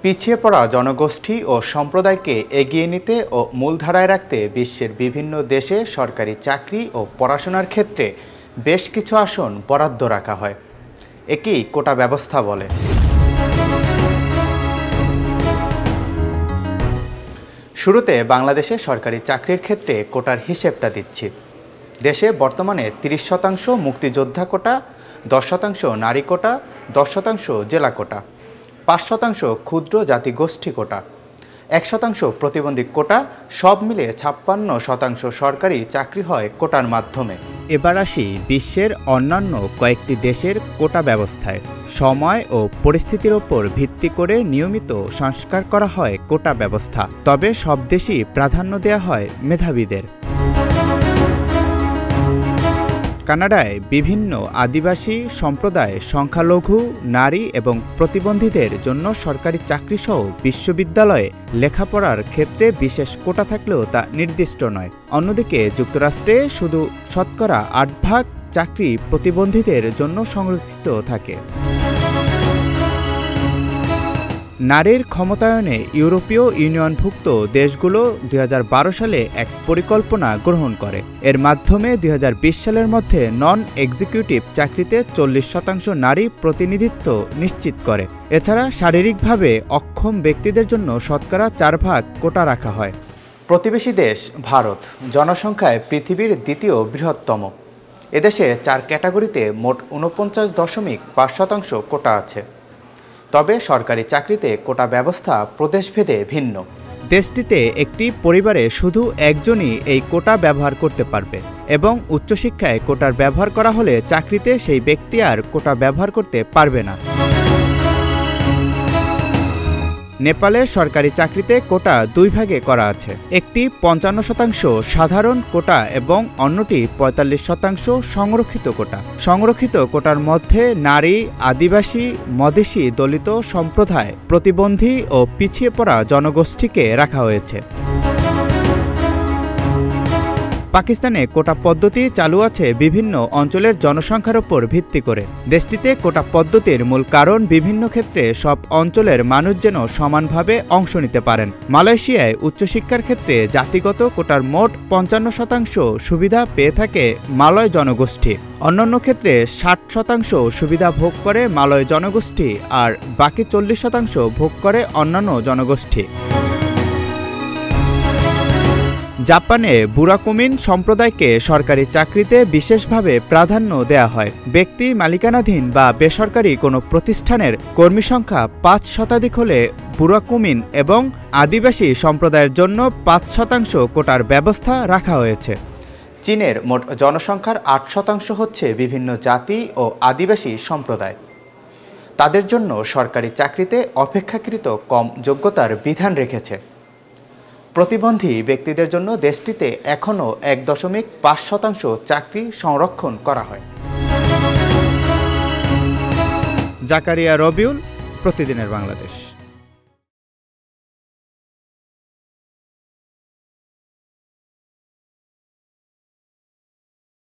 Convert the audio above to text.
পিছিয়ে পড়া জনগোষ্ঠী ও সম্প্রদায়কে এগিয়ে নিতে ও মূলধারায় রাখতে বিশ্বের বিভিন্ন দেশে সরকারি চাকরি ও পড়াশোনার ক্ষেত্রে বেশ কিছু আসন বরাদ্দ রাখা হয়। একেই কোটা ব্যবস্থা বলে। শুরুতে বাংলাদেশে সরকারি চাকরির ক্ষেত্রে কোটার হিসেবটা দিচ্ছি। দেশে বর্তমানে 30% মুক্তিযোদ্ধা কোটা, 10% নারী কোটা, 10% জেলা কোটা, 5% ক্ষুদ্র জাতিগোষ্ঠী কোটা, 1% প্রতিবন্ধী কোটা, সব মিলে 56% সরকারি চাকরি হয় কোটার মাধ্যমে। এবার আসি বিশ্বের অন্যান্য কয়েকটি দেশের কোটা ব্যবস্থায়। সময় ও পরিস্থিতির ওপর ভিত্তি করে নিয়মিত সংস্কার করা হয় কোটা ব্যবস্থা, তবে সব দেশই প্রাধান্য দেওয়া হয় মেধাবীদের। কানাডায় বিভিন্ন আদিবাসী সম্প্রদায়, সংখ্যালঘু, নারী এবং প্রতিবন্ধীদের জন্য সরকারি চাকরিসহ বিশ্ববিদ্যালয়ে লেখাপড়ার ক্ষেত্রে বিশেষ কোটা থাকলেও তা নির্দিষ্ট নয়। অন্যদিকে যুক্তরাষ্ট্রে শুধু শতকরা 8% চাকরি প্রতিবন্ধীদের জন্য সংরক্ষিত থাকে। নারীর ক্ষমতায়নে ইউরোপীয় ইউনিয়নভুক্ত দেশগুলো 2012 সালে এক পরিকল্পনা গ্রহণ করে। এর মাধ্যমে 2020 সালের মধ্যে নন এক্সিকিউটিভ চাকরিতে 40% নারী প্রতিনিধিত্ব নিশ্চিত করে। এছাড়া শারীরিকভাবে অক্ষম ব্যক্তিদের জন্য শতকরা 4% কোটা রাখা হয়। প্রতিবেশী দেশ ভারত জনসংখ্যায় পৃথিবীর দ্বিতীয় বৃহত্তম। এদেশে 4 ক্যাটাগরিতে মোট 49.5% কোটা আছে। তবে সরকারি চাকরিতে কোটা ব্যবস্থা প্রদেশভেদে ভিন্ন। দেশটিতে একটি পরিবারে শুধু একজনই এই কোটা ব্যবহার করতে পারবে এবং উচ্চশিক্ষায় কোটার ব্যবহার করা হলে চাকরিতে সেই ব্যক্তি আর কোটা ব্যবহার করতে পারবে না। নেপালে সরকারি চাকরিতে কোটা 2 ভাগে করা আছে। একটি 55% সাধারণ কোটা এবং অন্যটি 45% সংরক্ষিত কোটা। সংরক্ষিত কোটার মধ্যে নারী, আদিবাসী, মধেসী, দলিত সম্প্রদায়, প্রতিবন্ধী ও পিছিয়ে পড়া জনগোষ্ঠীকে রাখা হয়েছে। পাকিস্তানে কোটা পদ্ধতি চালু আছে বিভিন্ন অঞ্চলের জনসংখ্যার উপর ভিত্তি করে। দেশটিতে কোটা পদ্ধতির মূল কারণ বিভিন্ন ক্ষেত্রে সব অঞ্চলের মানুষ যেন সমানভাবে অংশ নিতে পারেন। মালয়েশিয়ায় উচ্চশিক্ষার ক্ষেত্রে জাতিগত কোটার মোট 55% সুবিধা পেয়ে থাকে মালয় জনগোষ্ঠী। অন্যান্য ক্ষেত্রে 60% সুবিধা ভোগ করে মালয় জনগোষ্ঠী আর বাকি 40% ভোগ করে অন্যান্য জনগোষ্ঠী। জাপানে বুরাকুমিন সম্প্রদায়কে সরকারি চাকরিতে বিশেষভাবে প্রাধান্য দেয়া হয়। ব্যক্তি মালিকানাধীন বা বেসরকারি কোনো প্রতিষ্ঠানের কর্মী সংখ্যা 5% হলে বুরাকুমিন এবং আদিবাসী সম্প্রদায়ের জন্য 5% কোটার ব্যবস্থা রাখা হয়েছে। চীনের মোট জনসংখ্যার 8% হচ্ছে বিভিন্ন জাতি ও আদিবাসী সম্প্রদায়। তাদের জন্য সরকারি চাকরিতে অপেক্ষাকৃত কম যোগ্যতার বিধান রেখেছে। প্রতিবন্ধী ব্যক্তিদের জন্য দেশটিতে এখনও 1.5% চাকরি সংরক্ষণ করা হয়। জাকারিয়া রবিউল, প্রতিদিনের বাংলাদেশ।